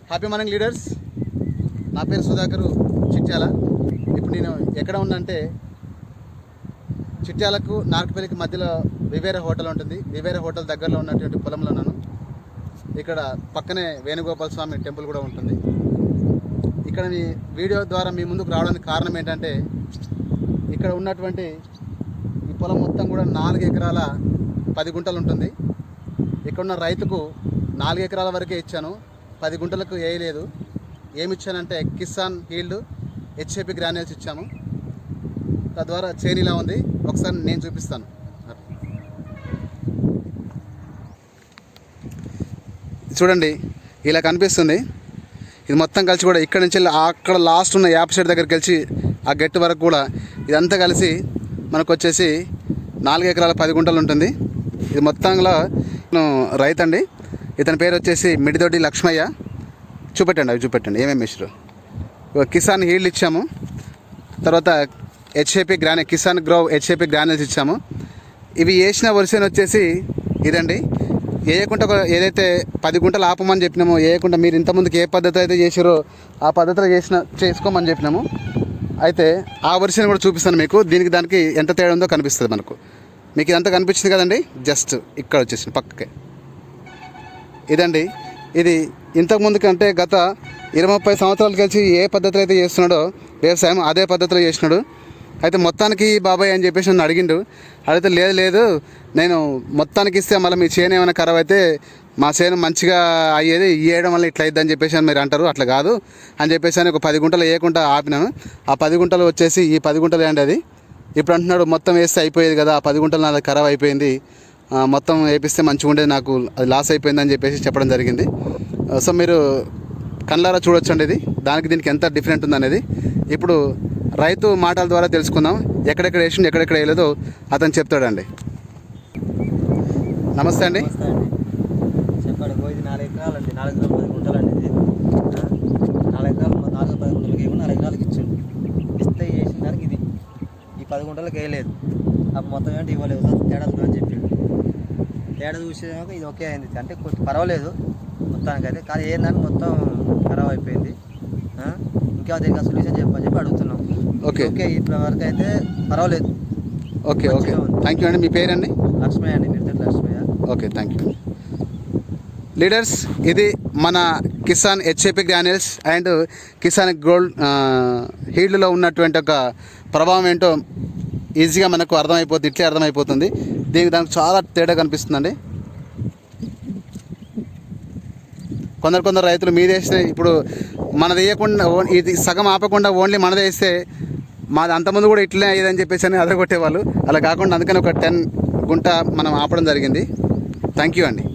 Happy morning leaders. నా పేరు సుధాకర్ చిట్యాల. ఇప్పుడు నేను ఎక్కడ ఉన్నానంటే చిట్యాలకు నార్కపల్లికి మధ్యలో వివేరా హోటల్ ఉంటుంది. వివేరా హోటల్ దగ్గరలో ఉన్నటువంటి పొలంలో ఉన్నాను. ఇక్కడ పక్కనే వేణుగోపాల స్వామి టెంపుల్ కూడా ఉంటుంది. ఇక్కడ వీడియో ద్వారా మీ ముందుకు రావడానికి కారణం ఏంటంటే ఇక్కడ ఉన్నటువంటి ఈ పొలం మొత్తం కూడా 4 ఎకరాల 10 గుంటలు ఉంటుంది. ఇక్కడ ఉన్న రైతుకు 4 ఎకరాల వరకే ఇచ్చాను, 10 గుంటలకు వేయలేదు. ఏమి ఇచ్చానంటే కిసాన్ హీల్డ్ హెచ్ఏపి గ్రాన్యూల్స్ ఇచ్చాము. తద్వారా చేను ఇలా ఉంది. ఒకసారి నేను చూపిస్తాను. చూడండి, ఇలా కనిపిస్తుంది. ఇది మొత్తం కలిసి కూడా ఇక్కడ నుంచి అక్కడ లాస్ట్ ఉన్న యాప్ సైడ్ దగ్గరికి కలిసి ఆ గెట్ వరకు కూడా ఇదంతా కలిసి మనకు వచ్చేసి 4 ఎకరాల 10 గుంటలు ఉంటుంది. ఇది మొత్తంలో రైతు అండి. ఇతని పేరు వచ్చేసి మిడిదొడ్డి లక్ష్మయ్య. చూపెట్టండి ఏమేమి ఇచ్చారు. కిసాన్ హీల్డ్ ఇచ్చాము, తర్వాత HAP Kisan grove HAP granules ఇచ్చాము. ఇవి వేసిన వర్షన్ వచ్చేసి ఇదండి. వేయకుండా ఏదైతే 10 గుంటలు ఆపమని చెప్పినామో, వేయకుండా మీరు ఇంతకుముందుకు ఏ పద్ధతి అయితే చేసారో ఆ పద్ధతిలో చేసుకోమని చెప్పినాము. అయితే ఆ వర్షన్ కూడా చూపిస్తాను మీకు. దానికి ఎంత తేడా ఉందో కనిపిస్తుంది మనకు. మీకు ఇదంతా కనిపించింది కదండి. జస్ట్ ఇక్కడ వచ్చేసి పక్కకే ఇదండి. ఇది ఇంతకుముందు కంటే గత 20-30 సంవత్సరాలు కలిసి ఏ పద్ధతిలో అయితే చేస్తున్నాడో వ్యవసాయం అదే పద్ధతిలో చేసినాడు. అయితే మొత్తానికి బాబాయ్ అని చెప్పేసి నన్ను అడిగిండు. అడిగితే లేదు నేను మొత్తానికి ఇస్తే మళ్ళీ మీ చేను ఏమైనా ఖరాబ్ అయితే మా చేను మంచిగా అయ్యేది, ఇవ్వడం వల్ల ఇట్లా అయిద్దని చెప్పేసి అని మీరు అంటారు. అట్లా కాదు అని చెప్పేసి అని ఒక 10 గుంటలు వేయకుండా ఆపినాను. ఆ 10 గుంటలు వచ్చేసి ఈ 10 గుంటలు ఏంటి అది. ఇప్పుడు అంటున్నాడు మొత్తం వేస్తే అయిపోయేది కదా, ఆ 10 గుంటలు నాది ఖరాబ్ అయిపోయింది, మొత్తం వేపిస్తే మంచిగా ఉండేది, నాకు అది లాస్ అయిపోయిందని చెప్పేసి చెప్పడం జరిగింది. సో మీరు కళ్ళారా చూడొచ్చండి ఇది దీనికి ఎంత డిఫరెంట్ ఉందనేది. ఇప్పుడు రైతు మాటల ద్వారా తెలుసుకుందాం. ఎక్కడెక్కడ వేసిండు ఎక్కడెక్కడ వేయలేదో అతను చెప్తాడండి. నమస్తే అండి. చెప్పండి. పోయింది 4 ఎకరాలు అండి. 4 ఎకరాలు 10 గుంటలు అండి. ఇది 4 ఎకరాలు 4 10 గుంటలకి ఏమో 4 ఎకరాలకి ఇచ్చిండు. ఇస్తే వేసిన దానికి ఇది ఈ 10 గుంటలకు వేయలేదు. అప్పుడు మొత్తం ఏంటి ఇవ్వలేదు, తేడా అని చెప్పిండు. తేడా చూసేదాక ఇది ఒకే అయింది. అంటే కొంచెం పర్వాలేదు మొత్తానికైతే. కానీ ఏందానికి మొత్తం ఖరాబ్ అయిపోయింది. ఇంకా దీనికి సొల్యూషన్ చెప్పి అడుగుతున్నాం. ఓకే ఇప్పటి వరకు అయితే పర్వాలేదు. ఓకే థ్యాంక్ యూ అండి. మీ పేరండి? లక్ష్మయ్య అండి. మీరు Lakshmaiah. Okay thank you leaders. ఇది మన Kisan HAP granules and Kisan gold హీల్డ్లో ఉన్నటువంటి ఒక ప్రభావం ఏంటో ఈజీగా మనకు అర్థమైపోతుంది. ఇట్లే అర్థమైపోతుంది. దానికి చాలా తేడా కనిపిస్తుందండి. కొందరు రైతులు మీద వేస్తే ఇప్పుడు మనది వేయకుండా ఇది సగం ఆపకుండా ఓన్లీ మనది వేస్తే మాది అంతకుముందు కూడా ఇట్లే అయ్యేదని చెప్పేసి అని అదరగొట్టేవాళ్ళు. అలా కాకుండా అందుకని ఒక 10 గుంట మనం ఆపడం జరిగింది. థ్యాంక్ యూ అండి.